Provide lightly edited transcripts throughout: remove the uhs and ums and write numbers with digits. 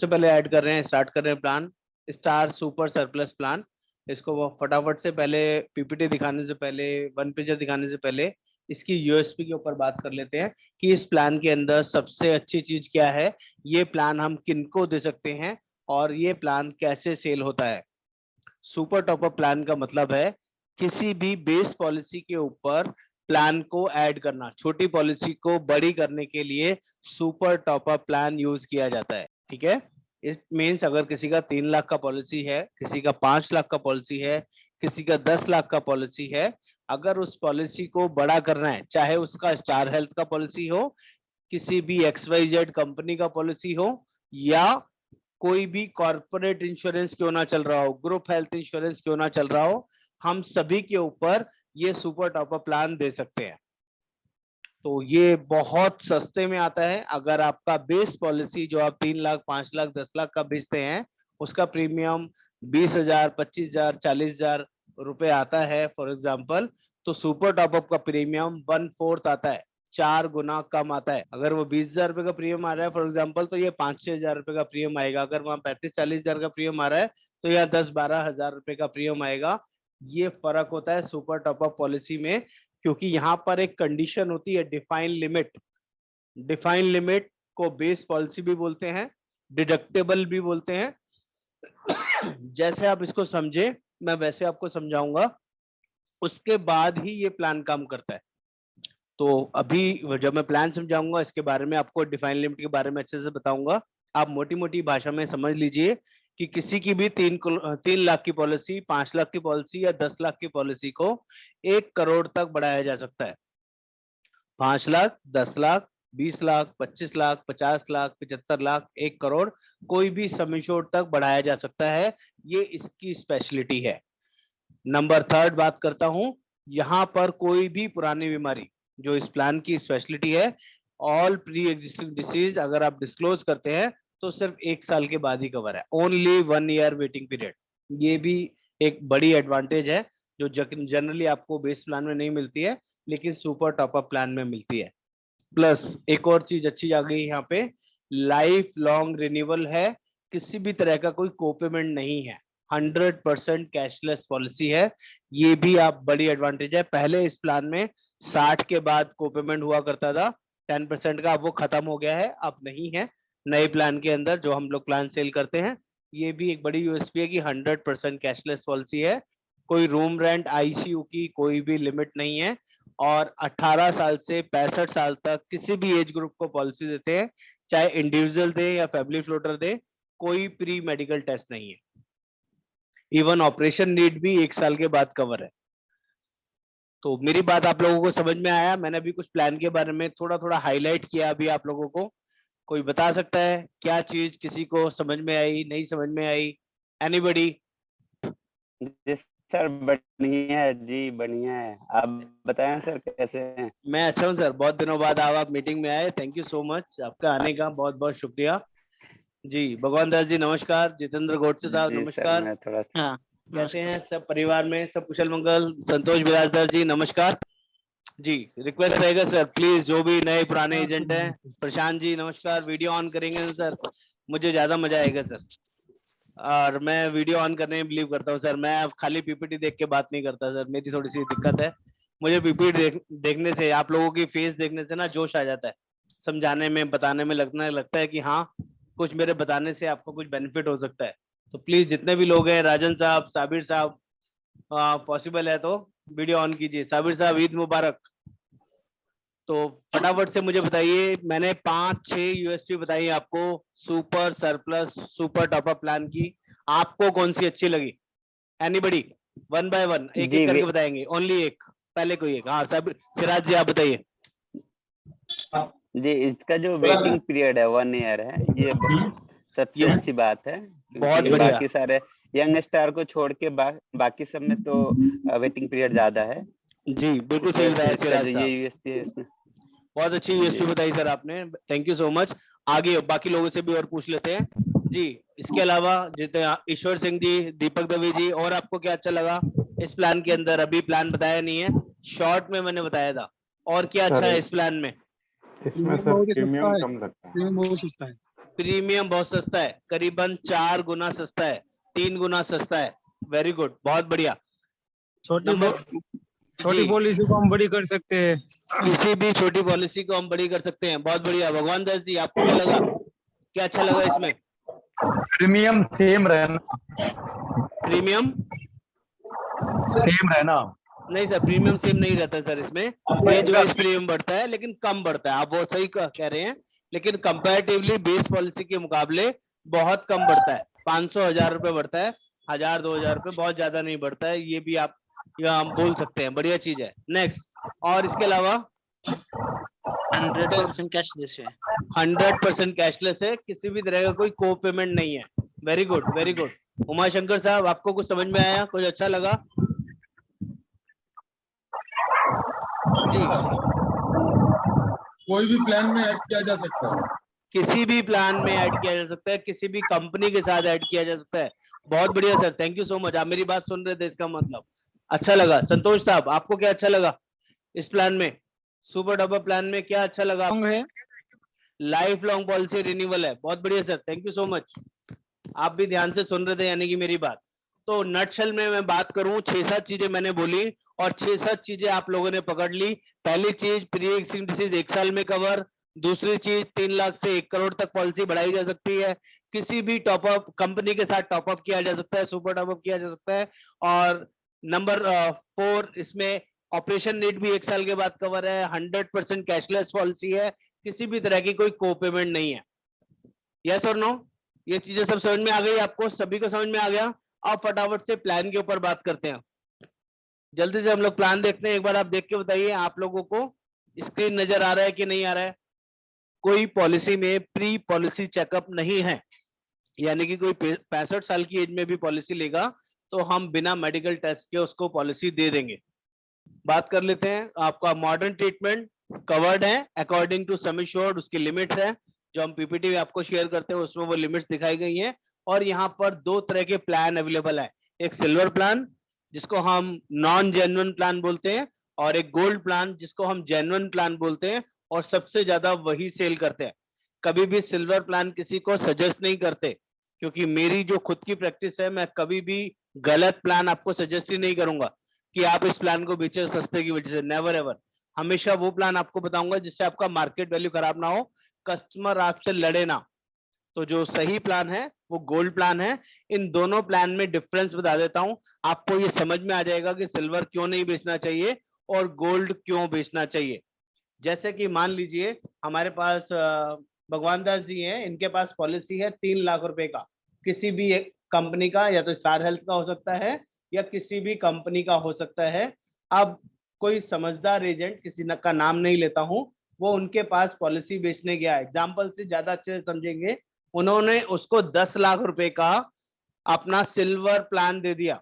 सबसे पहले ऐड कर रहे हैं, स्टार्ट कर रहे हैं plan star super surplus plan. इसको वो फटाफट से पहले पीपीटी दिखाने से पहले, वन पेजर दिखाने से पहले इसकी यूएसपी के ऊपर बात कर लेते हैं कि इस प्लान के अंदर सबसे अच्छी चीज क्या है, ये प्लान हम किनको दे सकते हैं और ये प्लान कैसे सेल होता है। सुपर टॉपअप प्लान का मतलब है किसी भी बेस पॉलिसी के ऊपर प्लान को ऐड करना, छोटी पॉलिसी को बड़ी करने के लिए सुपर टॉपअप प्लान यूज किया जाता है। ठीक है, इट मीन्स अगर किसी का 3 लाख का पॉलिसी है, किसी का 5 लाख का पॉलिसी है, किसी का 10 लाख का पॉलिसी है, अगर उस पॉलिसी को बड़ा करना है, चाहे उसका स्टार हेल्थ का पॉलिसी हो, किसी भी XYZ कंपनी का पॉलिसी हो, या कोई भी कॉर्पोरेट इंश्योरेंस क्यों ना चल रहा हो, ग्रुप हेल्थ इंश्योरेंस क्यों ना चल रहा हो, हम सभी के ऊपर ये सुपर टॉपअप प्लान दे सकते हैं। तो ये बहुत सस्ते में आता है। अगर आपका बेस पॉलिसी जो आप 3 लाख 5 लाख 10 लाख का बेचते हैं, उसका प्रीमियम 20,000 25,000 40,000 रुपए आता है फॉर एग्जाम्पल, तो सुपर टॉपअप का प्रीमियम 1/4 आता है, 4 गुना कम आता है। अगर वो 20,000 रुपए का प्रीमियम आ रहा है फॉर एग्जाम्पल, तो ये 5-6 हजार रुपए का प्रीमियम आएगा। अगर वहाँ 35-40 हजार का प्रीमियम आ रहा है, तो यहाँ 10-12 हजार रुपए का प्रीमियम आएगा। ये फर्क होता है सुपर टॉपअप पॉलिसी में, क्योंकि यहाँ पर एक कंडीशन होती है डिफाइन लिमिट। डिफाइन लिमिट को बेस पॉलिसी भी बोलते हैं, डिडक्टेबल भी बोलते हैं। जैसे आप इसको समझे, मैं वैसे आपको समझाऊंगा, उसके बाद ही ये प्लान काम करता है। तो अभी जब मैं प्लान समझाऊंगा, इसके बारे में आपको डिफाइन लिमिट के बारे में अच्छे से बताऊंगा। आप मोटी मोटी भाषा में समझ लीजिए कि किसी की भी 3 लाख की पॉलिसी, 5 लाख की पॉलिसी या 10 लाख की पॉलिसी को 1 करोड़ तक बढ़ाया जा सकता है। 5 लाख, 10 लाख, 20 लाख, 25 लाख, 50 लाख, 75 लाख, 1 करोड़, कोई भी सम इंश्योर्ड तक बढ़ाया जा सकता है। ये इसकी स्पेशलिटी है। नंबर 3 बात करता हूं, यहाँ पर कोई भी पुरानी बीमारी, जो इस प्लान की स्पेशलिटी है, ऑल प्री एग्जिस्टिंग डिसीज अगर आप डिस्क्लोज करते हैं तो सिर्फ 1 साल के बाद ही कवर है, ओनली 1 ईयर वेटिंग पीरियड। ये भी एक बड़ी एडवांटेज है जो जनरली आपको बेस प्लान में नहीं मिलती है, लेकिन सुपर टॉपअप प्लान में मिलती है। प्लस एक और चीज अच्छी आ गई यहाँ पे, लाइफ लॉन्ग रिन्यूअल है, किसी भी तरह का कोई कोपेमेंट नहीं है, 100% कैशलेस पॉलिसी है। ये भी आप बड़ी एडवांटेज है। पहले इस प्लान में 60 के बाद कोपेमेंट हुआ करता था 10% का, अब वो खत्म हो गया है, अब नहीं है नए प्लान के अंदर जो हम लोग प्लान सेल करते हैं। ये भी एक बड़ी यूएसपी है कि 100% कैशलेस पॉलिसी है। कोई रूम रेंट, आईसीयू की कोई भी लिमिट नहीं है, और 18 साल से 65 साल तक किसी भी एज ग्रुप को पॉलिसी देते हैं, चाहे इंडिविजुअल दे या फैमिली फ्लोटर दे, कोई प्री मेडिकल टेस्ट नहीं है। इवन ऑपरेशन नीड भी 1 साल के बाद कवर है। तो मेरी बात आप लोगों को समझ में आया? मैंने अभी कुछ प्लान के बारे में थोड़ा थोड़ा हाईलाइट किया अभी आप लोगों को। कोई बता सकता है क्या चीज किसी को समझ में आई, नहीं समझ में आई? एनीबडी? सर बढ़िया है जी, बढ़िया है। आप बताएं सर कैसे हैं? मैं अच्छा हूँ सर, बहुत दिनों बाद आप मीटिंग में आए, थैंक यू सो मच, आपका आने का बहुत बहुत शुक्रिया जी। भगवान दास जी नमस्कार, जितेंद्र गोडसे साहब नमस्कार। मैं थोड़ा हाँ, कैसे हैं सब परिवार में, सब कुशल मंगल? संतोष बिराजदार जी नमस्कार जी। रिक्वेस्ट रहेगा सर प्लीज, जो भी नए पुराने एजेंट हैं, प्रशांत जी नमस्कार, वीडियो ऑन करेंगे ना सर, मुझे ज्यादा मजा आएगा सर। और मैं वीडियो ऑन करने में बिलीव करता हूँ सर, मैं खाली पीपीटी देख के बात नहीं करता सर, मेरी थोड़ी सी दिक्कत है। मुझे पीपीटी देखने से, आप लोगों की फेस देखने से ना जोश आ जाता है, समझाने में बताने में लगता है कि हाँ कुछ मेरे बताने से आपको कुछ बेनिफिट हो सकता है। तो प्लीज जितने भी लोग हैं, राजन साहब, साबिर साहब, पॉसिबल है तो वीडियो ऑन कीजिए। साबिर साहब ईद मुबारक। तो फटाफट से मुझे बताइए, मैंने 5-6 यूएसपी बताई आपको super surplus super top up plan की, आपको कौन सी अच्छी लगी? एनीबडी? 1 बाय 1 एक एक करके बताएंगे, ओनली एक, पहले कोई एक। हाँ सब, सिराज जी आप बताइए जी। इसका जो वेटिंग पीरियड है 1 ईयर है, ये सबसे अच्छी बात है। बहुत बढ़िया। बाकी सारे यंग स्टार को छोड़ के बाकी सब में तो वेटिंग पीरियड ज्यादा है जी। बिल्कुल सही बताया सिराज साहब, ये यूएसपी है इसमें। बहुत अच्छी यूएसपी बताई सर आपने, थैंक यू सो मच। आगे बाकी लोगों से भी और पूछ लेते हैं जी। इसके अलावा जितने ईश्वर सिंह जी, दीपक दवे जी, और आपको क्या अच्छा लगा इस प्लान के अंदर? अभी प्लान बताया नहीं है, शॉर्ट में मैंने बताया था। और क्या अच्छा है इस प्लान में? इसमें सर प्रीमियम कम लगता है। प्रीमियम बहुत सस्ता है। प्रीमियम बहुत सस्ता है, करीबन 4 गुना सस्ता है, 3 गुना सस्ता है। वेरी गुड, बहुत बढ़िया। छोटी पॉलिसी को हम बड़ी कर सकते हैं। किसी भी छोटी पॉलिसी को हम बड़ी कर सकते हैं। बहुत बढ़िया। भगवान दास जी, आपको क्या लगा, क्या अच्छा लगा इसमें? प्रीमियम सेम रहना। प्रीमियम सेम रहना। नहीं सर, प्रीमियम सेम नहीं रहता सर इसमें, एज वाइज प्रीमियम बढ़ता है लेकिन कम बढ़ता है। आप वो सही कह रहे हैं, लेकिन कंपैरेटिवली बेस पॉलिसी के मुकाबले बहुत कम बढ़ता है। 500-1000 रुपए बढ़ता है, 1000-2000 रुपए, बहुत ज्यादा नहीं बढ़ता है। ये भी आप हम बोल सकते हैं, बढ़िया चीज है। नेक्स्ट, और इसके अलावा 100% कैशलेस है। 100% कैशलेस है, किसी भी तरह का कोई को पेमेंट नहीं है। Very good, very good. Umashankar साहब, आपको कुछ समझ में आया, कुछ अच्छा लगा? जी, कोई भी प्लान में ऐड किया जा सकता है, किसी भी प्लान में ऐड किया जा सकता है, किसी भी कंपनी के साथ ऐड किया जा सकता है। बहुत बढ़िया sir, thank you so much. आप मेरी बात सुन रहे थे, इसका मतलब अच्छा लगा। संतोष साहब, आपको क्या अच्छा लगा इस प्लान में, सुपर डबर प्लान में क्या अच्छा लगा? लाइफ लॉन्ग पॉलिसी रिन्यूअल है। बहुत बढ़िया sir, thank you so much. आप भी ध्यान से सुन रहे थे यानी कि मेरी बात। तो नटशेल में मैं बात करूं, 6-7 चीजें मैंने बोली और 6-7 चीजें आप लोगों ने पकड़ ली। पहली चीज, प्री एक्सिस्टिंग डिसीज 1 साल में कवर। दूसरी चीज, 3 लाख से 1 करोड़ तक पॉलिसी बढ़ाई जा सकती है। किसी भी टॉपअप कंपनी के साथ टॉपअप किया जा सकता है, सुपर टॉपअप किया जा सकता है। और नंबर 4, इसमें ऑपरेशन नीड भी 1 साल के बाद कवर है। 100% कैशलेस पॉलिसी है, किसी भी तरह की कोई को पेमेंट नहीं है। यस और नो? ये चीजें सब समझ में आ गई आपको? सभी को समझ में आ गया? अब फटाफट से प्लान के ऊपर बात करते हैं। जल्दी से हम लोग प्लान देखते हैं। एक बार आप देख के बताइए, आप लोगों को स्क्रीन नजर आ रहा है कि नहीं आ रहा है? कोई पॉलिसी में प्री पॉलिसी चेकअप नहीं है, यानी कि कोई 65 साल की एज में भी पॉलिसी लेगा तो हम बिना मेडिकल टेस्ट के उसको पॉलिसी दे देंगे। बात कर लेते हैं। आपका मॉडर्न ट्रीटमेंट कवर्ड है अकॉर्डिंग टू सम एश्योर्ड, उसकी लिमिट्स है जो हम पीपीटी में आपको शेयर करते हैं, उसमें वो लिमिट्स दिखाई गई हैं। और यहाँ पर 2 तरह के प्लान अवेलेबल है, एक सिल्वर प्लान जिसको हम नॉन जेन्युइन प्लान बोलते हैं, और एक गोल्ड प्लान जिसको हम जेन्युइन प्लान बोलते हैं, और सबसे ज्यादा वही सेल करते हैं। कभी भी सिल्वर प्लान किसी को सजेस्ट नहीं करते, क्योंकि मेरी जो खुद की प्रैक्टिस है, मैं कभी भी गलत प्लान आपको सजेस्ट ही नहीं करूंगा कि आप इस प्लान को बेचे सस्ते की वजह से। Never ever. हमेशा वो प्लान आपको बताऊंगा जिससे आपका मार्केट वैल्यू खराब ना हो, कस्टमर आपसे लड़े ना। तो जो सही प्लान है वो गोल्ड प्लान है। इन दोनों प्लान में डिफरेंस बता देता हूं, आपको ये समझ में आ जाएगा कि सिल्वर क्यों नहीं बेचना चाहिए और गोल्ड क्यों बेचना चाहिए। जैसे कि मान लीजिए हमारे पास भगवान दास जी हैं, इनके पास पॉलिसी है 3 लाख रुपए का, किसी भी एक कंपनी का, या तो स्टार हेल्थ का हो सकता है या किसी भी कंपनी का हो सकता है। अब कोई समझदार एजेंट, किसी का नाम नहीं लेता हूं, वो उनके पास पॉलिसी बेचने गया। एग्जाम्पल से ज्यादा अच्छे से समझेंगे, उन्होंने उसको 10 लाख रुपए का अपना सिल्वर प्लान दे दिया।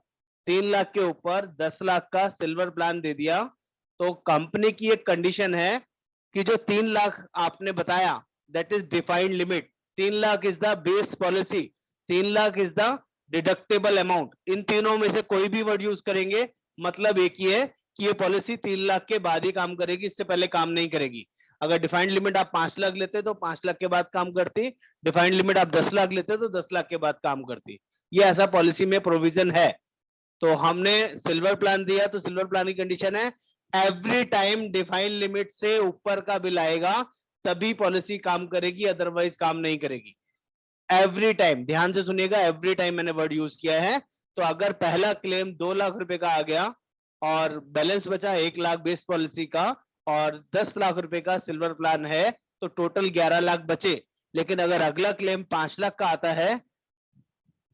3 लाख के ऊपर 10 लाख का सिल्वर प्लान दे दिया। तो कंपनी की एक कंडीशन है कि जो 3 लाख आपने बताया, that is defined limit. 3 lakh is the base policy, 3 lakh is the deductible amount. इन तीनों में से कोई भी वर्ड यूज करेंगे, मतलब एक ही है कि ये पॉलिसी 3 लाख के बाद ही काम करेगी, इससे पहले काम नहीं करेगी। अगर डिफाइंड लिमिट आप 5 लाख लेते तो 5 लाख के बाद काम करती, डिफाइंड लिमिट आप 10 लाख लेते तो 10 लाख के बाद काम करती। ये ऐसा पॉलिसी में प्रोविजन है। तो हमने सिल्वर प्लान दिया, तो सिल्वर प्लान की कंडीशन है एवरी टाइम डिफाइंड लिमिट से ऊपर का बिल आएगा तभी पॉलिसी काम करेगी, अदरवाइज काम नहीं करेगी। एवरी टाइम, ध्यान से सुनिएगा, एवरी टाइम मैंने वर्ड यूज किया है। तो अगर पहला क्लेम 2 लाख रुपए का आ गया और बैलेंस बचा 1 लाख बेस पॉलिसी का और 10 लाख रुपए का सिल्वर प्लान है, तो टोटल 11 लाख बचे। लेकिन अगर अगला क्लेम 5 लाख का आता है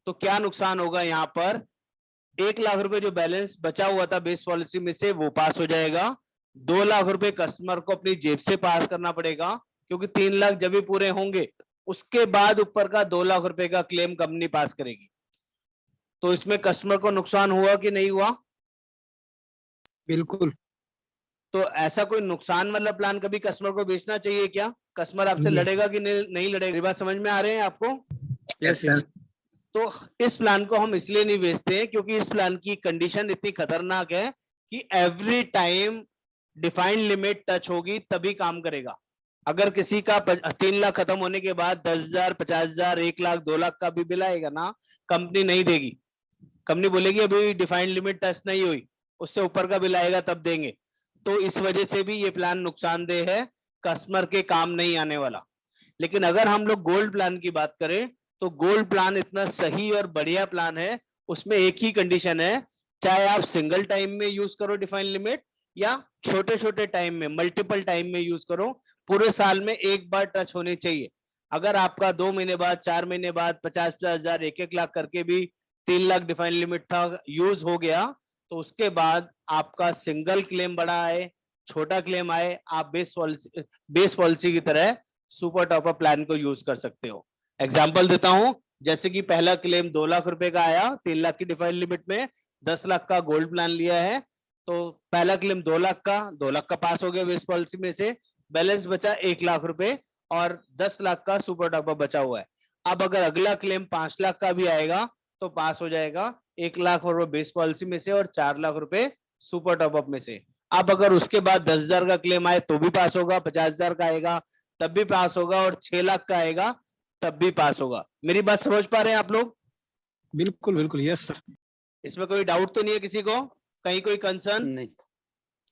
तो क्या नुकसान होगा? यहाँ पर 1 लाख रुपए जो बैलेंस बचा हुआ था बेस पॉलिसी में से वो पास हो जाएगा। 2 लाख रुपए कस्टमर को अपनी जेब से पास करना पड़ेगा, क्योंकि 3 लाख जब भी पूरे होंगे उसके बाद ऊपर का 2 लाख रुपए का क्लेम कंपनी पास करेगी। तो इसमें कस्टमर को नुकसान हुआ कि नहीं हुआ? बिल्कुल। तो ऐसा कोई नुकसान वाला प्लान कभी कस्टमर को बेचना चाहिए क्या? कस्टमर आपसे लड़ेगा कि नहीं लड़ेगा? बात समझ में आ रहे हैं आपको? Yes sir. तो इस प्लान को हम इसलिए नहीं बेचते हैं क्योंकि इस प्लान की कंडीशन इतनी खतरनाक है कि every time defined limit touch होगी तभी काम करेगा। अगर किसी का 3 लाख खत्म होने के बाद 10,000, 50,000, 1 लाख, 2 लाख का भी बिल आएगा ना, कंपनी नहीं देगी। कंपनी बोलेगी अभी डिफाइंड लिमिट टच नहीं हुई, उससे ऊपर का बिल आएगा तब देंगे। तो इस वजह से भी ये प्लान नुकसानदेह है, कस्टमर के काम नहीं आने वाला। लेकिन अगर हम लोग गोल्ड प्लान की बात करें तो गोल्ड प्लान इतना सही और बढ़िया प्लान है, उसमें एक ही कंडीशन है, चाहे आप सिंगल टाइम में यूज करो डिफाइंड लिमिट या छोटे छोटे टाइम में, मल्टीपल टाइम में यूज करो, पूरे साल में एक बार टच होनी चाहिए। अगर आपका 2 महीने बाद, 4 महीने बाद 50,000, 1-1 लाख करके भी 3 लाख डिफाइंड लिमिट था, यूज हो गया, तो उसके बाद आपका सिंगल क्लेम बड़ा आए, छोटा क्लेम आए, आप बेस पॉलिसी की तरह सुपर टॉपअप प्लान को यूज कर सकते हो। एग्जाम्पल देता हूं, जैसे कि पहला क्लेम 2 लाख रुपए का आया, 3 लाख की डिफाइंड लिमिट में, 10 लाख का गोल्ड प्लान लिया है, तो पहला क्लेम 2 लाख का, 2 लाख का पास हो गया बेस पॉलिसी में से, बैलेंस बचा 1 लाख रुपए और 10 लाख का सुपर टॉपअप बचा हुआ है। अब अगर अगला क्लेम 5 लाख का भी आएगा तो पास हो जाएगा, 1 लाख रुपए बेस पॉलिसी में से और 4 लाख रुपए सुपर टॉपअप में से। अब अगर उसके बाद 10,000 का क्लेम आए तो भी पास होगा, 50,000 का आएगा तब भी पास होगा और 6 लाख का आएगा तब भी पास होगा। मेरी बात समझ पा रहे हैं आप लोग? बिल्कुल बिल्कुल, यस सर। इसमें कोई डाउट तो नहीं है किसी को, कहीं कोई कंसर्न? नहीं।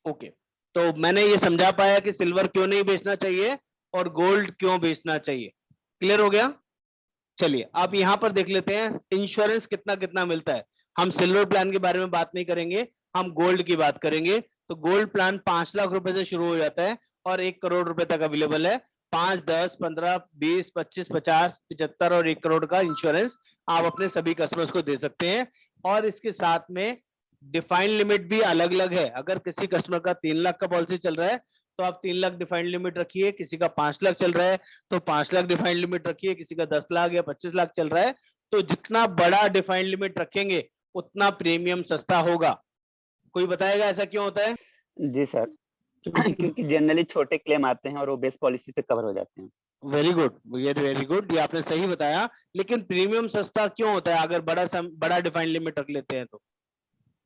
ओके, तो मैंने ये समझा पाया कि सिल्वर क्यों नहीं बेचना चाहिए और गोल्ड क्यों बेचना चाहिए। क्लियर हो गया? चलिए आप यहां पर देख लेते हैं इंश्योरेंस कितना कितना मिलता है। हम सिल्वर प्लान के बारे में बात नहीं करेंगे, हम गोल्ड की बात करेंगे। तो गोल्ड प्लान 5 लाख रुपए से शुरू हो जाता है और 1 करोड़ रुपए तक अवेलेबल है। 5, 10, 15, 20, 25, 50, 75 और 1 करोड़ का इंश्योरेंस आप अपने सभी कस्टमर्स को दे सकते हैं। और इसके साथ में डिफाइंड लिमिट भी अलग अलग है। अगर किसी कस्टमर का 3 लाख का पॉलिसी चल रहा है तो आप 3 लाख डिफाइंड लिमिट रखिए, किसी का 5 लाख चल रहा है तो 5 लाख डिफाइंड लिमिट रखिए, किसी का 10 लाख या 25 लाख चल रहा है तो जितना बड़ा डिफाइंड लिमिट रखेंगे उतना प्रीमियम सस्ता होगा। कोई बताएगा ऐसा क्यों होता है? जी सर, क्योंकि जनरली छोटे क्लेम आते हैं और वो बेस पॉलिसी से कवर हो जाते हैं। वेरी गुड, वेरी गुड, ये आपने सही बताया। लेकिन प्रीमियम सस्ता क्यों होता है अगर बड़ा डिफाइंड लिमिट रख लेते हैं तो?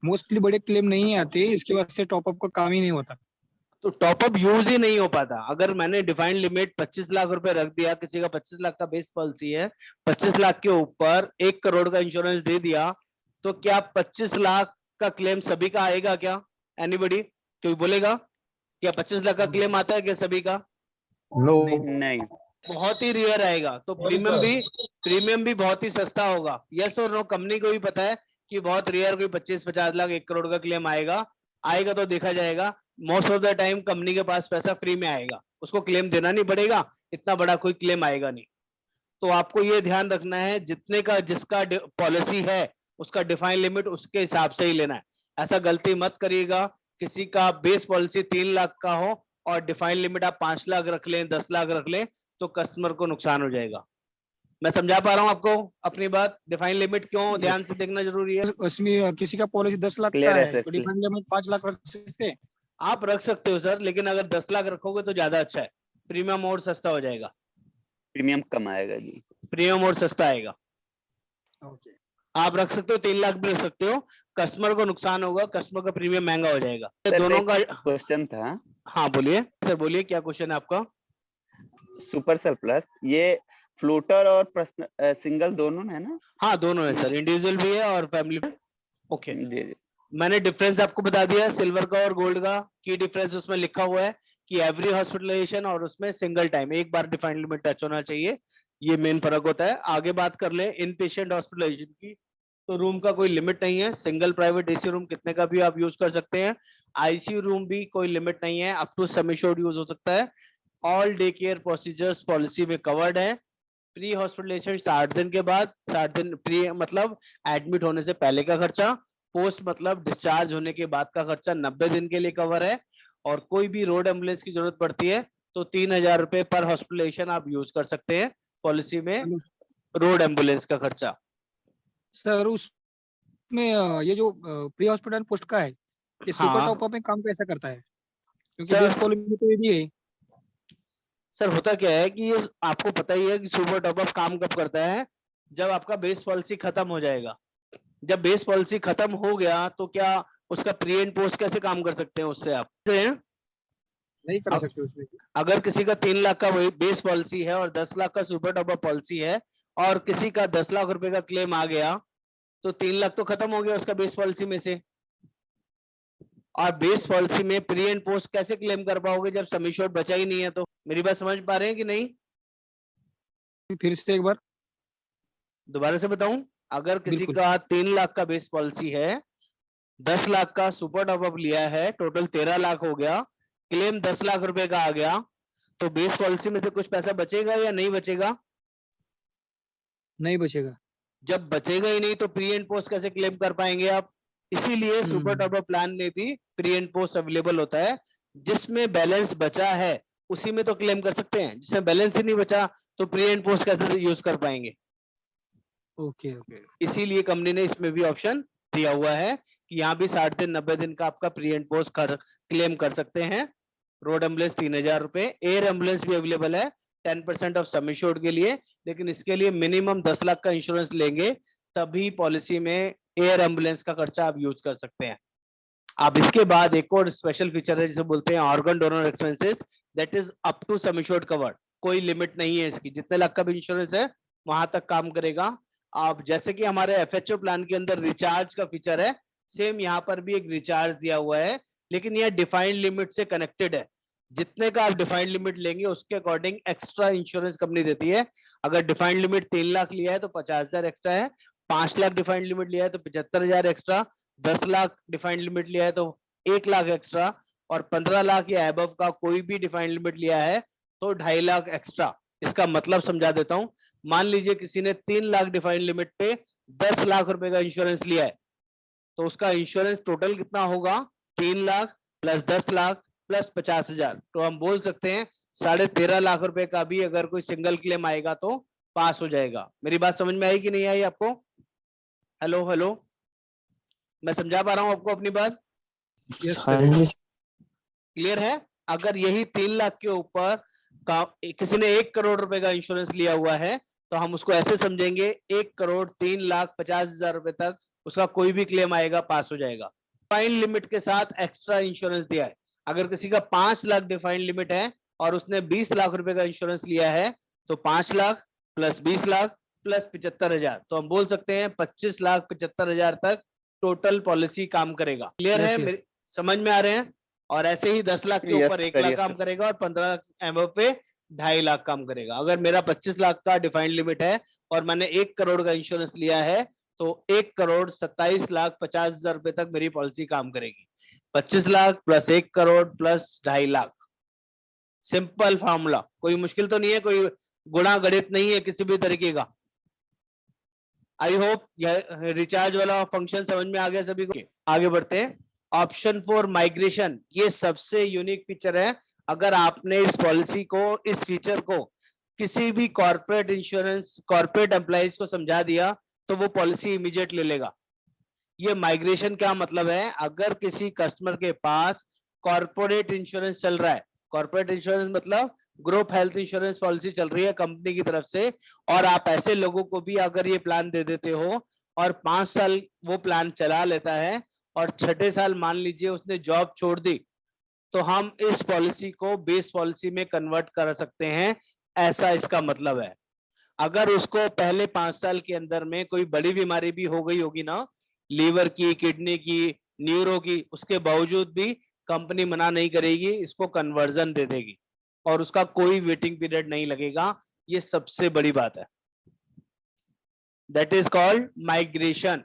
मोस्टली बड़े क्लेम नहीं आते, इसकी वजह से टॉपअप का काम ही नहीं होता। तो टॉपअप यूज ही नहीं हो पाता। अगर मैंने डिफाइंड लिमिट 25 लाख रुपए रख दिया, किसी का 25 लाख का बेस पॉलिसी है, 25 लाख के ऊपर 1 करोड़ का इंश्योरेंस दे दिया, तो क्या 25 लाख का क्लेम सभी का आएगा क्या? एनीबडी कोई बोलेगा क्या 25 लाख का क्लेम आता है क्या सभी का? नो। नहीं। बहुत ही रेयर आएगा। तो प्रीमियम भी बहुत ही सस्ता होगा। यस और नो? कंपनी को भी पता है कि बहुत रेयर कोई 25-50 लाख 1 करोड़ का क्लेम आएगा तो देखा जाएगा। Most of the time company के पास पैसा फ्री में आएगा, उसको क्लेम देना नहीं पड़ेगा, इतना बड़ा कोई क्लेम आएगा नहीं। तो आपको ये ध्यान रखना है जितने का जिसका पॉलिसी है उसका डिफाइन लिमिट उसके हिसाब से ही लेना है। ऐसा गलती मत करिएगा किसी का बेस पॉलिसी 3 लाख का हो और डिफाइन लिमिट आप 5 लाख रख लें, 10 लाख रख लें, तो कस्टमर को नुकसान हो जाएगा। मैं समझा पा रहा हूँ आपको अपनी बात? डिफाइन लिमिट क्यों ध्यान से देखना जरूरी है? उसमें किसी का पॉलिसी 10 लाख Clear का है है सर, तो डिफाइंड लिमिट 5 लाख रख सकते हैं। आप रख सकते हो सर, लेकिन अगर 10 लाख रखोगे तो ज्यादा अच्छा है, प्रीमियम और सस्ता हो जाएगा। प्रीमियम कम आएगा जी। प्रीमियम और सस्ता आएगा। ओके, आप रख सकते हो, 3 लाख भी रख सकते हो, कस्टमर को नुकसान होगा, कस्टमर का प्रीमियम महंगा हो जाएगा। सर, दोनों का क्वेश्चन था। हाँ बोलिए सर, बोलिए क्या क्वेश्चन है आपका? सुपर सरप्लस ये फ्लोटर और सिंगल दोनों है ना? हाँ दोनों है सर, इंडिविजुअल भी है और फैमिली भी। ओके, जी जी। मैंने डिफरेंस आपको बता दिया सिल्वर का और गोल्ड का। की डिफरेंस उसमें लिखा हुआ है कि एवरी हॉस्पिटलाइजेशन और उसमें सिंगल टाइम एक बार डिफाइंड लिमिट टच होना चाहिए, ये मेन फर्क होता है। आगे बात कर ले इन पेशेंट हॉस्पिटलाइजेशन की, तो रूम का कोई लिमिट नहीं है, सिंगल प्राइवेट एसी रूम कितने का भी आप यूज कर सकते हैं। आईसीयू रूम भी कोई लिमिट नहीं है, up to sum assured use हो सकता है। All day care procedures policy में कवर्ड है। प्री हॉस्पिटलाइजेशन 60 दिन के बाद, 60 दिन प्री मतलब एडमिट होने से पहले का खर्चा, पोस्ट मतलब डिस्चार्ज होने के बाद का खर्चा 90 दिन के लिए कवर है। और कोई भी रोड एम्बुलेंस की जरूरत पड़ती है तो 3,000 रुपए पर हॉस्पिटलाइजेशन आप यूज कर सकते हैं पॉलिसी में, रोड एम्बुलेंस का खर्चा। सर उसमें ये जो प्री हॉस्पिटल पोस्ट का है, ये सुपर हाँ। टॉपअप में काम कैसा करता है? क्योंकि सर- बेस पॉलिसी तो ये भी है। सर होता क्या है कि ये आपको पता ही है कि सुपर टॉपअप काम कब करता है, जब आपका बेस पॉलिसी खत्म हो जाएगा। जब बेस पॉलिसी खत्म हो गया तो क्या उसका प्री एंड पोस्ट कैसे काम कर सकते हैं उससे आप? नहीं कर सकते उसमें। अगर किसी का 3 लाख का बेस पॉलिसी है और 10 लाख का सुपर टॉप पॉलिसी है और किसी का 10 लाख रुपए का क्लेम आ गया तो 3 लाख तो खत्म हो गया उसका बेस पॉलिसी में से। और बेस पॉलिसी में प्री एंड पोस्ट कैसे क्लेम कर पाओगे जब सम एश्योर्ड बचा ही नहीं है? तो मेरी बात समझ पा रहे हैं कि नहीं? फिर से एक बार दोबारा से बताऊं, अगर किसी बिल्कुल। का 3 लाख का बेस पॉलिसी है, 10 लाख का सुपर टॉपअप लिया है, टोटल 13 लाख हो गया, क्लेम 10 लाख रुपए का आ गया, तो बेस पॉलिसी में से कुछ पैसा बचेगा या नहीं बचेगा? नहीं बचेगा। जब बचेगा ही नहीं तो प्री एंड पोस्ट कैसे क्लेम कर पाएंगे आप? इसीलिए सुपर टॉपअप प्लान में भी प्री एंड पोस्ट अवेलेबल होता है। जिसमें बैलेंस बचा है उसी में तो क्लेम कर सकते हैं, जिसमें बैलेंस ही नहीं बचा तो प्री एंड पोस्ट कैसे यूज कर पाएंगे? Okay okay. इसीलिए कंपनी ने इसमें भी ऑप्शन दिया हुआ है कि यहाँ भी 60 दिन 90 दिन का आपका प्री एंड पोस्ट क्लेम कर सकते हैं। रोड एम्बुलेंस 3000 रुपए, एयर एम्बुलेंस भी अवेलेबल है 10% ऑफ सम एश्योर्ड के लिए, लेकिन इसके लिए मिनिमम 10 लाख का इंश्योरेंस लेंगे तभी पॉलिसी में एयर एम्बुलेंस का खर्चा आप यूज कर सकते हैं। अब इसके बाद एक और स्पेशल फीचर है जिसे बोलते हैं organ donor expenses, that is up to sum assured covered. कोई लिमिट नहीं है इसकी, जितने लाख का भी इंश्योरेंस है वहां तक काम करेगा। आप जैसे कि हमारे एफएचओ प्लान के अंदर रिचार्ज का फीचर है, सेम यहाँ पर भी एक रिचार्ज दिया हुआ है, लेकिन यह डिफाइंड लिमिट से कनेक्टेड है। जितने का आप डिफाइंड लिमिट लेंगे उसके अकॉर्डिंग एक्स्ट्रा इंश्योरेंस कंपनी देती है। अगर डिफाइंड लिमिट 3 लाख लिया है तो 50,000 एक्स्ट्रा है, 5 लाख डिफाइंड लिमिट लिया है तो 75,000 एक्स्ट्रा, 10 लाख डिफाइंड लिमिट लिया है तो 1 लाख एक्स्ट्रा, और 15 लाख या अबव का कोई भी डिफाइंड लिमिट लिया है तो 2.5 लाख एक्स्ट्रा। इसका मतलब समझा देता हूं। मान लीजिए किसी ने 3 लाख डिफाइंड लिमिट पे 10 लाख रुपए का इंश्योरेंस लिया है, तो उसका इंश्योरेंस टोटल कितना होगा? 3 लाख प्लस 10 लाख प्लस 50,000, तो हम बोल सकते हैं 13.5 लाख रुपए का भी अगर कोई सिंगल क्लेम आएगा तो पास हो जाएगा। मेरी बात समझ में आई कि नहीं आई आपको? हेलो हेलो, मैं समझा पा रहा हूं आपको अपनी बात? क्लियर है? अगर यही 3 लाख के ऊपर किसी ने 1 करोड़ रुपए का इंश्योरेंस लिया हुआ है तो हम उसको ऐसे समझेंगे 1,03,50,000 रुपए तक उसका कोई भी क्लेम आएगा पास हो जाएगा। डिफाइंड लिमिट के साथ एक्स्ट्रा इंश्योरेंस दिया है। अगर किसी का 5 लाख डिफाइंड लिमिट है और उसने 20 लाख रुपए का इंश्योरेंस लिया है तो 5 लाख प्लस 20 लाख प्लस 75,000, तो हम बोल सकते हैं 25,75,000 तक टोटल पॉलिसी काम करेगा। क्लियर है? समझ में आ रहे हैं? और ऐसे ही 10 लाख के ऊपर 1 लाख काम करेगा और 15 लाख एमओ पे 2.5 लाख काम करेगा। अगर मेरा 25 लाख का डिफाइंड लिमिट है और मैंने 1 करोड़ का इंश्योरेंस लिया है तो 1,27,50,000 रुपए तक मेरी पॉलिसी काम करेगी। 25 lakh plus 1 crore plus 2.5 lakh. Simple formula, कोई मुश्किल तो नहीं है, कोई गुणा गणित नहीं है किसी भी तरीके का। आई होप यह रिचार्ज वाला फंक्शन समझ में आ गया सभी को। आगे बढ़ते हैं। ऑप्शन फॉर माइग्रेशन, ये सबसे यूनिक फीचर है। अगर आपने इस पॉलिसी को, इस फीचर को किसी भी कॉर्पोरेट इंश्योरेंस, कॉर्पोरेट एम्प्लॉइज को समझा दिया तो वो पॉलिसी इमीडिएट ले लेगा। ये माइग्रेशन क्या मतलब है? अगर किसी कस्टमर के पास कॉर्पोरेट इंश्योरेंस चल रहा है, कॉर्पोरेट इंश्योरेंस मतलब ग्रुप हेल्थ इंश्योरेंस पॉलिसी चल रही है कंपनी की तरफ से, और आप ऐसे लोगों को भी अगर ये प्लान दे देते हो और 5 साल वो प्लान चला लेता है और 6ठे साल मान लीजिए उसने जॉब छोड़ दी, तो हम इस पॉलिसी को बेस पॉलिसी में कन्वर्ट कर सकते हैं, ऐसा इसका मतलब है। अगर उसको पहले 5 साल के अंदर में कोई बड़ी बीमारी भी हो गई होगी ना, लीवर की, किडनी की, न्यूरो की, उसके बावजूद भी कंपनी मना नहीं करेगी, इसको कन्वर्जन दे देगी और उसका कोई वेटिंग पीरियड नहीं लगेगा। ये सबसे बड़ी बात है। That is called migration.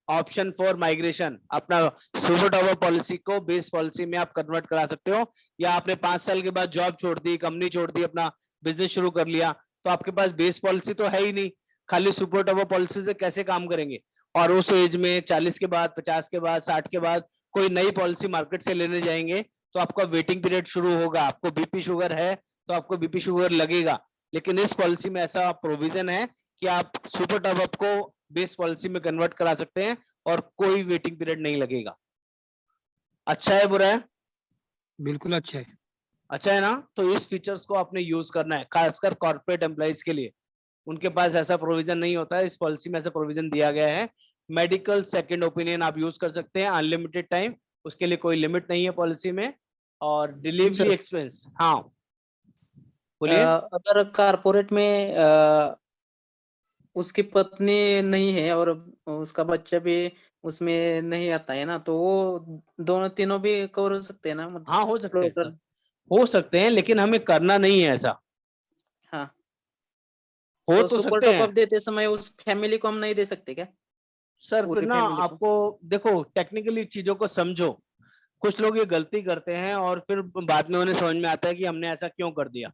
Option for migration, अपना सुपर टॉप पॉलिसी को बेस पॉलिसी में आप कन्वर्ट करा सकते हो, या आपने 5 साल के बाद जॉब छोड़ दी, कंपनी छोड़ दी, अपना बिजनेस शुरू कर लिया, तो आपके पास बेस पॉलिसी तो है ही नहीं, खाली सुपर टॉप पॉलिसी से कैसे काम करेंगे? और उस एज में 40 के बाद, 50 के बाद, 60 के बाद कोई नई पॉलिसी मार्केट से लेने जाएंगे तो आपका वेटिंग पीरियड शुरू होगा। आपको बीपी शुगर है तो आपको बीपी शुगर लगेगा, लेकिन इस पॉलिसी में ऐसा प्रोविजन है कि आप सुपर टॉप अप को बेस पॉलिसी में कन्वर्ट करा सकते हैं और कोई वेटिंग पीरियड नहीं लगेगा। अच्छा है बुरा है? बिल्कुल अच्छा है। अच्छा है ना? तो इस फीचर्स को आपने यूज करना है, खासकर कॉर्पोरेट एम्प्लॉइज के लिए। उनके पास ऐसा प्रोविजन नहीं होता है, इस पॉलिसी में ऐसा प्रोविजन दिया गया है। मेडिकल सेकंड ओपिनियन आप यूज कर सकते हैं अनलिमिटेड टाइम, उसके लिए कोई लिमिट नहीं है पॉलिसी में। और डिलीवरी सर। एक्सपेंस। हाँ बोलिए। अगर कारपोरेट में उसकी पत्नी नहीं है और उसका बच्चा भी उसमें नहीं आता है ना, तो वो दोनों तीनों भी कवर हो सकते हैं ना, मतलब हाँ हो सकते हैं सर, फ्लोटर। हो सकते हैं, लेकिन हमें करना नहीं है ऐसा। हाँ, हो तो तो सुपर सकते टॉप हैं अप देते समय उस फैमिली को हम नहीं दे सकते क्या? सर, फिर पूरी ना फैमिली को। आपको देखो टेक्निकली चीजों को समझो। कुछ लोग ये गलती करते हैं और फिर बाद में उन्हें समझ में आता है कि हमने ऐसा क्यों कर दिया।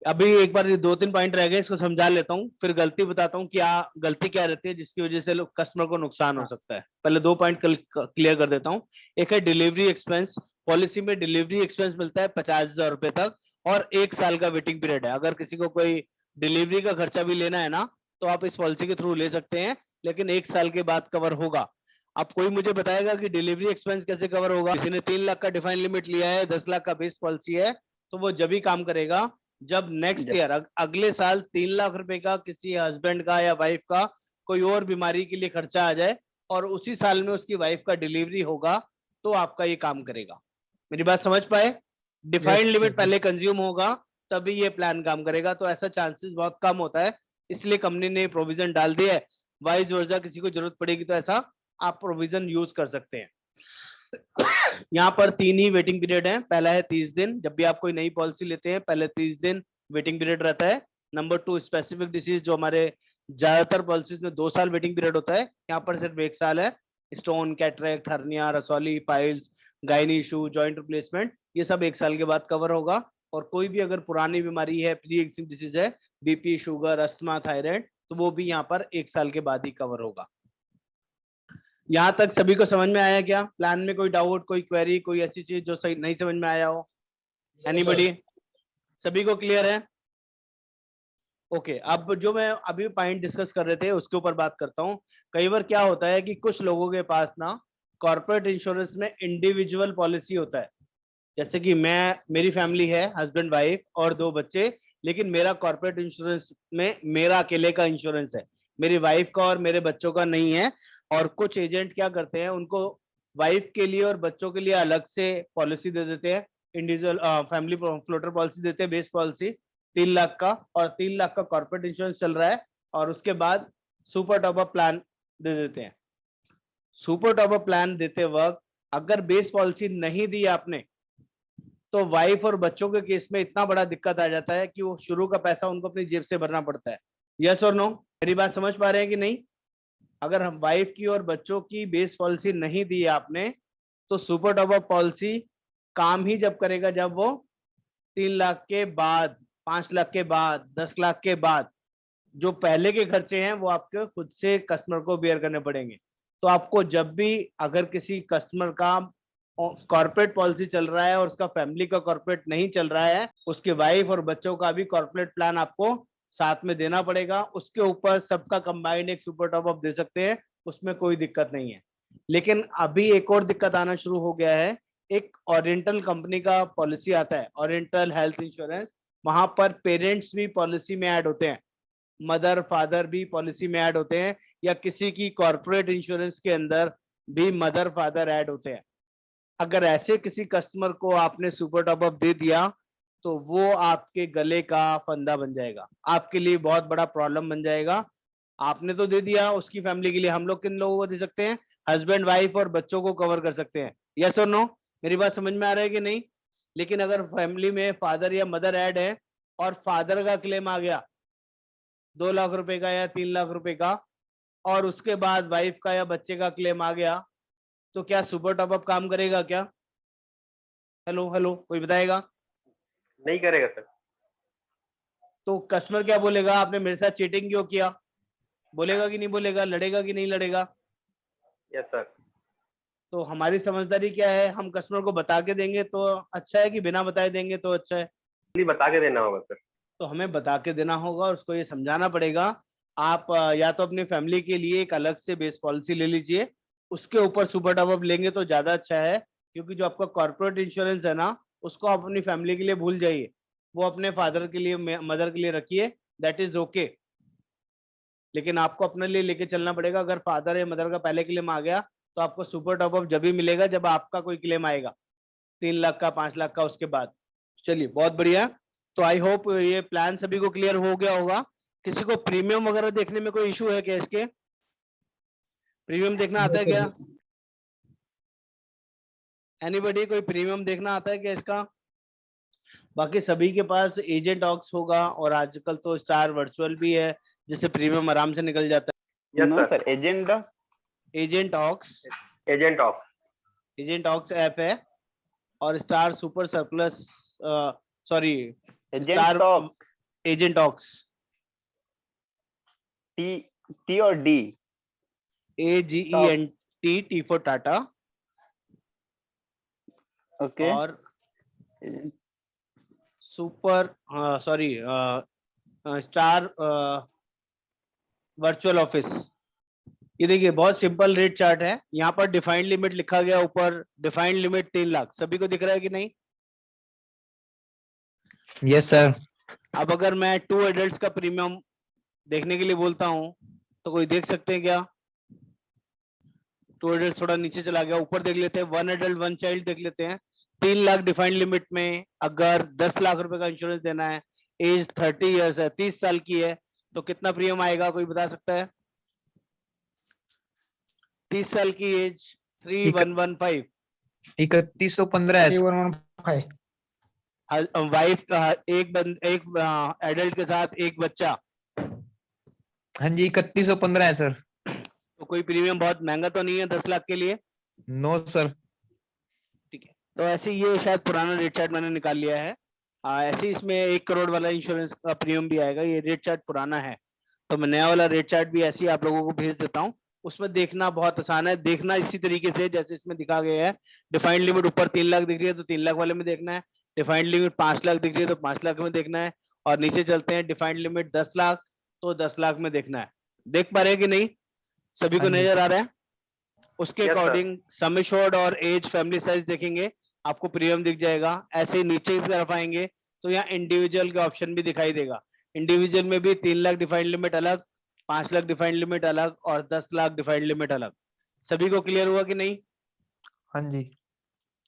अभी एक बार ये 2-3 पॉइंट रह गए, इसको समझा लेता हूँ, फिर गलती बताता हूँ क्या गलती क्या रहती है जिसकी वजह से कस्टमर को नुकसान हो हाँ। सकता है। पहले 2 पॉइंट क्लियर कर देता हूँ। एक है डिलीवरी एक्सपेंस। पॉलिसी में डिलीवरी एक्सपेंस मिलता है 50,000 रुपए तक, और 1 साल का वेटिंग पीरियड है। अगर किसी को कोई डिलीवरी का खर्चा भी लेना है ना, तो आप इस पॉलिसी के थ्रू ले सकते हैं, लेकिन 1 साल के बाद कवर होगा। अब कोई मुझे बताएगा कि डिलीवरी एक्सपेंस कैसे कवर होगा। किसी ने 3 लाख का डिफाइन लिमिट लिया है, 10 लाख का बेस पॉलिसी है, तो वो जब ही काम करेगा जब नेक्स्ट ईयर अगले साल 3 लाख रुपए का किसी हस्बैंड का या वाइफ का कोई और बीमारी के लिए खर्चा आ जाए, और उसी साल में उसकी वाइफ का डिलीवरी होगा, तो आपका ये काम करेगा। मेरी बात समझ पाए? डिफाइंड लिमिट पहले कंज्यूम होगा, तभी ये प्लान काम करेगा। तो ऐसा चांसेस बहुत कम होता है, इसलिए कंपनी ने प्रोविजन डाल दिया है। वाइस वर्सा किसी को जरूरत पड़ेगी तो ऐसा आप प्रोविजन यूज कर सकते हैं। यहाँ पर 3 ही वेटिंग पीरियड है। पहला है 30 दिन, जब भी आप कोई नई पॉलिसी लेते हैं पहले 30 दिन वेटिंग पीरियड रहता है। नंबर 2 स्पेसिफिक डिसीज, जो हमारे ज्यादातर पॉलिसीज में 2 साल वेटिंग पीरियड होता है, यहाँ पर सिर्फ 1 साल है। स्टोन, कैटरेक्ट, हर्निया, रसौली, piles, gynae issue, joint replacement, ये सब 1 साल के बाद कवर होगा। और कोई भी अगर पुरानी बीमारी है, प्री एक्सिस्टिंग डिसीज है, बीपी, शुगर, अस्थमा, थायराइड, तो वो भी यहाँ पर 1 साल के बाद ही कवर होगा। यहाँ तक सभी को समझ में आया क्या? प्लान में कोई डाउट, कोई क्वेरी, कोई ऐसी चीज जो सही नहीं समझ में आया हो? एनीबडी? सभी को क्लियर है? ओके, अब जो मैं अभी पॉइंट डिस्कस कर रहे थे उसके ऊपर बात करता हूँ। कई बार क्या होता है कि कुछ लोगों के पास ना कॉर्पोरेट इंश्योरेंस में इंडिविजुअल पॉलिसी होता है। जैसे कि मेरी फैमिली है, हस्बैंड, वाइफ और 2 बच्चे, लेकिन मेरा कॉर्पोरेट इंश्योरेंस में मेरा अकेले का इंश्योरेंस है, मेरी वाइफ का और मेरे बच्चों का नहीं है। और कुछ एजेंट क्या करते हैं, उनको वाइफ के लिए और बच्चों के लिए अलग से पॉलिसी दे देते हैं। इंडिविजुअल फैमिली फ्लोटर पॉलिसी देते हैं, बेस पॉलिसी 3 लाख का, और 3 लाख का कॉर्पोरेट इंश्योरेंस चल रहा है, और उसके बाद सुपर टॉप अप प्लान दे देते हैं। सुपर टॉप अप प्लान देते वक्त अगर बेस पॉलिसी नहीं दी आपने, तो वाइफ और बच्चों के केस में इतना बड़ा दिक्कत आ जाता है कि वो शुरू का पैसा उनको अपनी जेब से भरना पड़ता है। यस और नो? मेरी बात समझ पा रहे हैं कि नहीं? अगर हम वाइफ की और बच्चों की बेस पॉलिसी नहीं दी आपने, तो सुपर टॉप अप पॉलिसी काम ही जब करेगा जब वो 3 लाख के बाद, 5 लाख के बाद, 10 लाख के बाद जो पहले के खर्चे हैं वो आपके खुद से कस्टमर को बेयर करने पड़ेंगे। तो आपको जब भी अगर किसी कस्टमर का कॉर्पोरेट पॉलिसी चल रहा है और उसका फैमिली का कॉर्पोरेट नहीं चल रहा है, उसके वाइफ और बच्चों का भी कॉर्पोरेट प्लान आपको साथ में देना पड़ेगा। उसके ऊपर सबका कंबाइंड एक सुपर टॉप अप दे सकते हैं, उसमें कोई दिक्कत नहीं है। लेकिन अभी एक और दिक्कत आना शुरू हो गया है। एक ओरिएंटल कंपनी का पॉलिसी आता है, ओरिएंटल हेल्थ इंश्योरेंस, वहां पर पेरेंट्स भी पॉलिसी में ऐड होते हैं, मदर फादर भी पॉलिसी में ऐड होते हैं, या किसी की कॉर्पोरेट इंश्योरेंस के अंदर भी मदर फादर ऐड होते हैं। अगर ऐसे किसी कस्टमर को आपने सुपर टॉप अप दे दिया, तो वो आपके गले का फंदा बन जाएगा, आपके लिए बहुत बड़ा प्रॉब्लम बन जाएगा। आपने तो दे दिया उसकी फैमिली के लिए, हम लोग किन लोगों को दे सकते हैं? हस्बैंड, वाइफ और बच्चों को कवर कर सकते हैं। यस और नो? मेरी बात समझ में आ रहा है कि नहीं? लेकिन अगर फैमिली में फादर या मदर ऐड है और फादर का क्लेम आ गया 2 लाख रुपए का या 3 लाख रुपए का, और उसके बाद वाइफ का या बच्चे का क्लेम आ गया, तो क्या सुपर टॉप अप काम करेगा क्या? हेलो हेलो, कोई बताएगा? नहीं करेगा सर। तो कस्टमर क्या बोलेगा, आपने मेरे साथ चीटिंग क्यों किया? बोलेगा कि नहीं बोलेगा? लड़ेगा कि नहीं लड़ेगा? Yes sir. तो हमारी समझदारी क्या है, हम कस्टमर को बता के देंगे तो अच्छा है कि बिना बताए देंगे तो अच्छा है? नहीं, बता के देना होगा सर। तो हमें बता के देना होगा और उसको ये समझाना पड़ेगा। आप या तो अपनी फैमिली के लिए एक अलग से बेस पॉलिसी ले लीजिए, उसके ऊपर सुपर टॉप अप लेंगे तो ज्यादा अच्छा है। क्योंकि जो आपका कॉर्पोरेट इंश्योरेंस है ना, उसको आप अपनी फैमिली के लिए भूल जाइए, वो अपने फादर के लिए, मदर के लिए रखिए, दैट इज ओके। लेकिन आपको अपने लिए लेके चलना पड़ेगा। अगर फादर या मदर का पहले क्लेम आ गया, तो आपको सुपर टॉप अप जब भी मिलेगा जब आपका कोई क्लेम आएगा। 3 लाख का, 5 लाख का उसके बाद। चलिए बहुत बढ़िया। तो आई होप ये प्लान सभी को क्लियर हो गया होगा। किसी को प्रीमियम वगैरह देखने में कोई इशू है क्या? इसके प्रीमियम देखना आता है क्या? एनीबॉडी कोई प्रीमियम देखना आता है क्या इसका? बाकी सभी के पास एजेंट ऑक्स होगा, और आजकल तो स्टार वर्चुअल भी है जिससे प्रीमियम आराम से निकल जाता yes no sir, sir, agenda. है। Agent ox, agent off. Agent ox app है, और star super surplus, sorry agent star talk, agent ox, T और D. AGENT, T for Tata, okay. और super, sorry star virtual office. ये देखिए बहुत simple rate chart है। यहाँ पर डिफाइंड लिमिट लिखा गया ऊपर, डिफाइंड लिमिट 3 लाख। सभी को दिख रहा है कि नहीं? Yes sir. अब अगर मैं 2 एडल्ट्स का प्रीमियम देखने के लिए बोलता हूँ तो कोई देख सकते हैं क्या? 2 एडल्ट थोड़ा नीचे चला गया, ऊपर देख लेते हैं 1 एडल्ट 1 चाइल्ड देख लेते हैं। 3 लाख डिफाइंड लिमिट में अगर 10 लाख रुपए का इंश्योरेंस देना है, एज 30 इयर्स है, 30 साल की है, तो कितना प्रीमियम आएगा? कोई बता सकता है? 30 साल की एज 3115। 3115 है। 3115। वाइफ का एक एडल्ट के साथ एक बच्चा, हाँ जी 3115 है सर। तो कोई प्रीमियम बहुत महंगा तो नहीं है 10 लाख के लिए? No sir. ठीक है, तो ऐसे ये शायद पुराना रेट चार्ट मैंने निकाल लिया है। ऐसे इसमें 1 करोड़ वाला इंश्योरेंस का प्रीमियम भी आएगा। ये रेट चार्ट पुराना है, तो मैं नया वाला रेट चार्ट भी ऐसे ही आप लोगों को भेज देता हूँ। उसमें देखना बहुत आसान है, देखना इसी तरीके से जैसे इसमें दिखा गया है। डिफाइंड लिमिट ऊपर 3 लाख दिख रही है तो 3 लाख वाले में देखना है। डिफाइंड लिमिट 5 लाख दिख रही है तो 5 लाख में देखना है। और नीचे चलते हैं, डिफाइंड लिमिट 10 लाख तो 10 लाख में देखना है। देख पा रहे हैं कि नहीं? सभी को हाँ जी। नजर आ रहा है? उसके Yes, sir. According sum assured और एज फैमिली साइज देखेंगे, आपको प्रीमियम दिख जाएगा। ऐसे ही नीचे की तरफ आएंगे तो यहाँ इंडिविजुअल का ऑप्शन भी दिखाई देगा। इंडिविजुअल में भी 3 लाख डिफाइंड लिमिट अलग, 5 लाख डिफाइंड लिमिट अलग, और 10 लाख डिफाइंड लिमिट अलग। सभी को क्लियर हुआ कि नहीं? हाँ जी।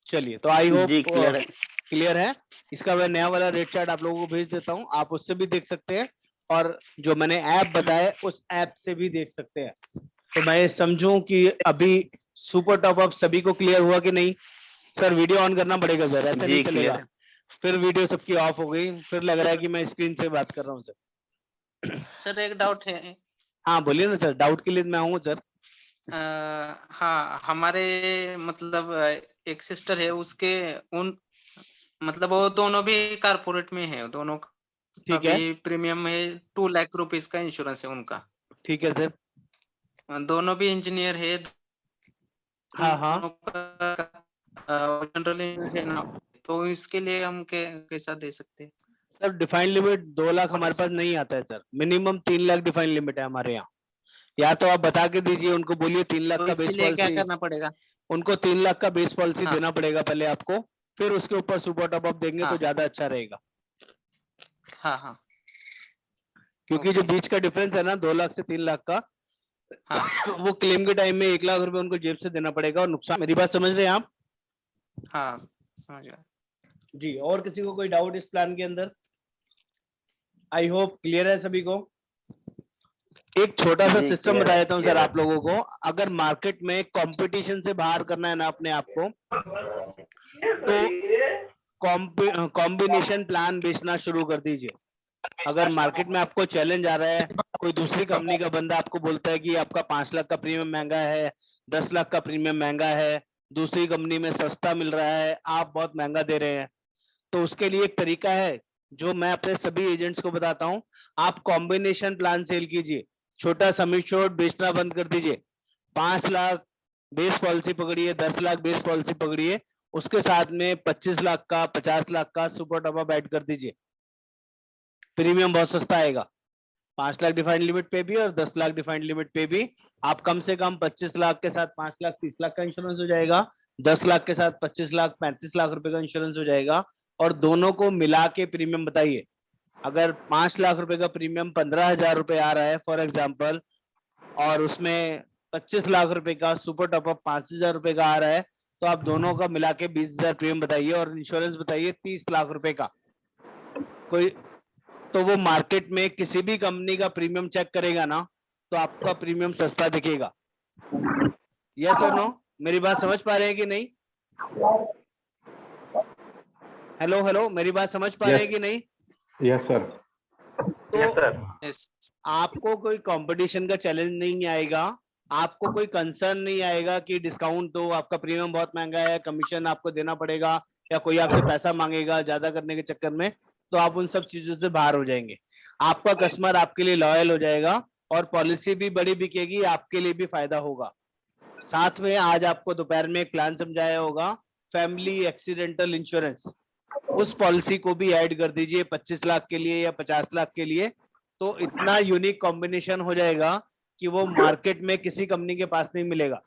चलिए, तो आई होप जी क्लियर है। क्लियर है। इसका मैं नया वाला रेट चार्ट आप लोगों को भेज देता हूँ, आप उससे भी देख सकते हैं, और जो मैंने ऐप बताया उस ऐप से भी देख सकते हैं। तो मैं समझूं कि अभी सुपर टॉप अप सभी को क्लियर हुआ कि नहीं? सर वीडियो ऑन करना पड़ेगा सर, ऐसे जी नहीं क्लियर चलेगा। है। फिर वीडियो सबकी ऑफ हो गई, फिर लग रहा है कि मैं स्क्रीन से बात कर रहा हूँ सर। सर एक डाउट है। हाँ बोलिए ना सर, डाउट के लिए मैं हूँ सर। हाँ, हमारे मतलब एक सिस्टर है, उसके उन मतलब वो दोनों भी कारपोरेट में है, दोनों का ठीक है, भी प्रीमियम है, 2 लाख रुपीस का इंश्योरेंस है उनका। ठीक है सर। दोनों भी इंजीनियर है। हाँ हाँ, दोनों का जनरल है ना, तो इसके लिए हम कैसा दे सकते हैं? सर डिफाइंड लिमिट 2 लाख और हमारे पास नहीं आता है sir, minimum 3 lakh defined limit है हमारे यहाँ। या तो आप बता के दीजिए उनको, बोलिए 3 लाख तो का इसके बेस लिए क्या पॉलिसी, करना पड़ेगा? उनको 3 लाख का बेस पॉलिसी हाँ। देना पड़ेगा पहले आपको, फिर उसके ऊपर सुपर टॉप अप देंगे तो हाँ। ज्यादा अच्छा रहेगा। हाँ हाँ क्योंकि जो ओके। बीच का डिफरेंस है ना 2 लाख से 3 लाख का, हाँ वो क्लेम के टाइम में 1 लाख रुपए उनको जेब से देना पड़ेगा और नुकसान। मेरी बात समझ रहे हैं आप? हाँ समझ गया। जी, और किसी को कोई डाउट इस प्लान के अंदर? आई होप क्लियर है सभी को। एक छोटा सा जी, सिस्टम clear बता है, देता हूँ सर आप लोगों को। अगर मार्केट में कंपटीशन से बाहर करना है ना अपने आप को, तो कॉम्बिनेशन प्लान बेचना शुरू कर दीजिए। अगर मार्केट में आपको चैलेंज आ रहा है, कोई दूसरी कंपनी का बंदा आपको बोलता है कि आपका 5 लाख का प्रीमियम महंगा है, 10 लाख का प्रीमियम महंगा है, दूसरी कंपनी में सस्ता मिल रहा है, आप बहुत महंगा दे रहे हैं, तो उसके लिए एक तरीका है जो मैं अपने सभी एजेंट्स को बताता हूं। आप कॉम्बिनेशन प्लान सेल कीजिए, छोटा सम एश्योर्ड बेचना बंद कर दीजिए। 5 लाख बेस पॉलिसी पकड़िए, 10 लाख बेस पॉलिसी पकड़िए, उसके साथ में 25 लाख का, 50 लाख का सुपर टॉप अप ऐड कर दीजिए। प्रीमियम बहुत सस्ता आएगा। 5 लाख डिफाइंड लिमिट पे भी और 10 लाख डिफाइंड लिमिट पे भी आप कम से कम 25 लाख के साथ 5 लाख 30 लाख का इंश्योरेंस हो जाएगा, 10 लाख के साथ 25 लाख 35 लाख रुपए का इंश्योरेंस हो जाएगा। और दोनों को मिला के प्रीमियम बताइए। अगर 5 लाख रुपए का प्रीमियम 15,000 रुपए आ रहा है फॉर एग्जाम्पल, और उसमें 25 लाख रुपए का सुपर टॉप अप 5,000 रुपए का आ रहा है, तो आप दोनों का मिला के 20,000 प्रीमियम बताइए और इंश्योरेंस बताइए 30 लाख रुपए का। कोई तो वो मार्केट में किसी भी कंपनी का प्रीमियम चेक करेगा ना तो आपका प्रीमियम सस्ता दिखेगा। यस और नो? मेरी बात समझ पा रहे हैं कि नहीं? हेलो हेलो, मेरी बात समझ पा रहे हैं कि नहीं? Yes sir. तो यस सर। यस आपको कोई कंपटीशन का चैलेंज नहीं आएगा, आपको कोई कंसर्न नहीं आएगा कि डिस्काउंट दो, आपका प्रीमियम बहुत महंगा है, कमीशन आपको देना पड़ेगा, या कोई आपसे पैसा मांगेगा ज्यादा करने के चक्कर में। तो आप उन सब चीजों से बाहर हो जाएंगे। आपका कस्टमर आपके लिए लॉयल हो जाएगा और पॉलिसी भी बड़ी बिकेगी, आपके लिए भी फायदा होगा। साथ में आज आपको दोपहर में एक प्लान समझाया होगा, फैमिली एक्सीडेंटल इंश्योरेंस, उस पॉलिसी को भी ऐड कर दीजिए 25 लाख के लिए या 50 लाख के लिए। तो इतना यूनिक कॉम्बिनेशन हो जाएगा कि वो मार्केट में किसी कंपनी के पास नहीं मिलेगा।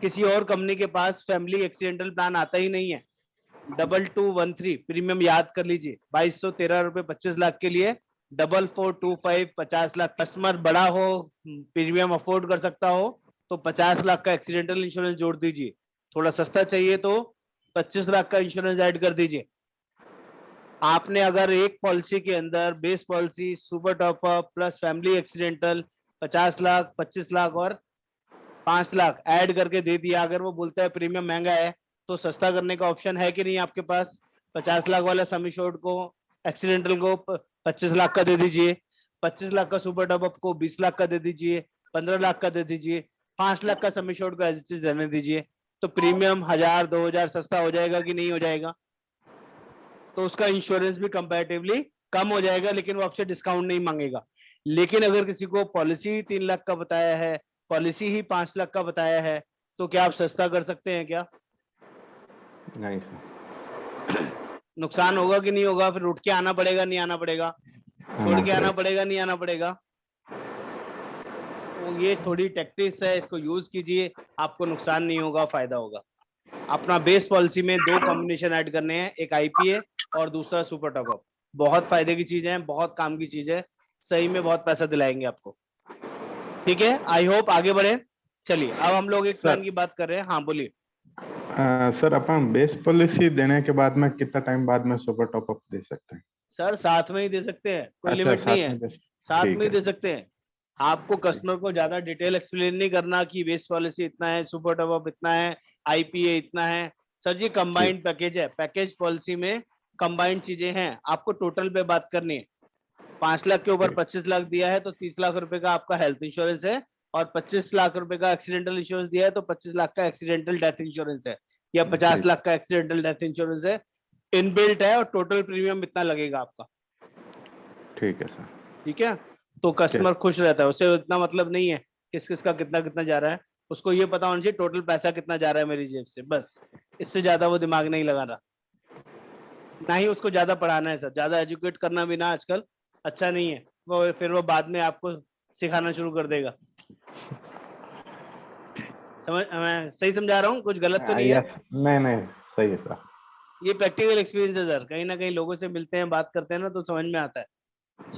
किसी और कंपनी के पास फैमिली एक्सीडेंटल प्लान आता ही नहीं है। 2213 प्रीमियम याद कर लीजिए, 2213 रुपए 25 लाख के लिए, 4425 50 लाख। कस्टमर बड़ा हो, प्रीमियम अफोर्ड कर सकता हो तो 50 लाख का एक्सीडेंटल इंश्योरेंस जोड़ दीजिए। थोड़ा सस्ता चाहिए तो 25 लाख का इंश्योरेंस ऐड कर दीजिए। आपने अगर एक पॉलिसी के अंदर base policy, super top up plus family accidental 50 lakh, 25 lakh और 5 लाख ऐड करके दे दिया, अगर वो बोलता है प्रीमियम महंगा है तो सस्ता करने का ऑप्शन है कि नहीं आपके पास? 50 लाख वाला सम एश्योर्ड को, एक्सीडेंटल को 25 लाख का दे दीजिए, 25 लाख का सुपर टॉप अप को 20 लाख का दे दीजिए, 15 लाख का दे दीजिए, 5 लाख का सम एश्योर्ड को एज इट इज रहने दीजिए। तो प्रीमियम 1000 2000 सस्ता हो जाएगा कि नहीं हो जाएगा? तो उसका इंश्योरेंस भी कंपैरेटिवली कम हो जाएगा, लेकिन वो आपसे डिस्काउंट नहीं मांगेगा। लेकिन अगर किसी को पॉलिसी 3 लाख का बताया है, पॉलिसी ही 5 लाख का बताया है, तो क्या आप सस्ता कर सकते हैं क्या? नहीं सर। नुकसान होगा कि नहीं होगा? फिर उठ के आना पड़ेगा, नहीं आना पड़ेगा? छोड़ के आना पड़ेगा, नहीं आना पड़ेगा? तो ये थोड़ी टैक्टिक्स है, इसको यूज कीजिए, आपको नुकसान नहीं होगा, फायदा होगा। अपना बेस पॉलिसी में 2 कॉम्बिनेशन ऐड करने हैं, एक आईपीए और दूसरा सुपर टॉप अप। बहुत फायदे की चीज है, बहुत काम की चीज है, सही में बहुत पैसा दिलाएंगे आपको। ठीक है, आई होप आगे बढ़े। चलिए अब हम लोग एक प्लान की बात कर रहे हैं। हाँ बोलिए। सर अपन बेस पॉलिसी देने के बाद में कितना टाइम बाद में सुपर टॉप अप दे सकते हैं? सर साथ में ही दे सकते हैं, कोई अच्छा, लिमिट नहीं साथ है, में साथ ठीक में ही है। दे सकते हैं। आपको कस्टमर को ज्यादा डिटेल एक्सप्लेन नहीं करना कि बेस पॉलिसी इतना है, सुपर टॉप अप इतना है, आईपीए इतना है। सर जी कंबाइंड पैकेज है, पैकेज पॉलिसी में कंबाइंड चीजें हैं, आपको टोटल पे बात करनी है। 5 लाख के ऊपर 25 लाख दिया है तो 30 लाख रुपए का आपका हेल्थ इंश्योरेंस है, और 25 लाख रुपए का एक्सीडेंटल इंश्योरेंस दिया है तो 25 लाख का एक्सीडेंटल डेथ इंश्योरेंस है, या 50 लाख का एक्सीडेंटल डेथ इंश्योरेंस है। इनबिल्ट है और टोटल प्रीमियम इतना लगेगा आपका। ठीक है सर। ठीक है, तो कस्टमर खुश रहता है, उसे इतना मतलब नहीं है किस किस का कितना कितना जा रहा है, उसको ये पता होना चाहिए टोटल पैसा कितना जा रहा है मेरी जेब से, बस। इससे ज्यादा वो दिमाग नहीं लगा रहा, ना ही उसको ज्यादा पढ़ाना है सर। ज्यादा एजुकेट करना भी ना आजकल अच्छा नहीं है, वो फिर वो बाद में आपको सिखाना शुरू कर देगा। समझ, मैं सही समझा रहा हूँ? कुछ गलत तो नहीं है? नहीं सही है सर। ये प्रैक्टिकल एक्सपीरियंस है सर, कहीं ना कहीं लोगों से मिलते हैं, बात करते हैं ना, तो समझ में आता है।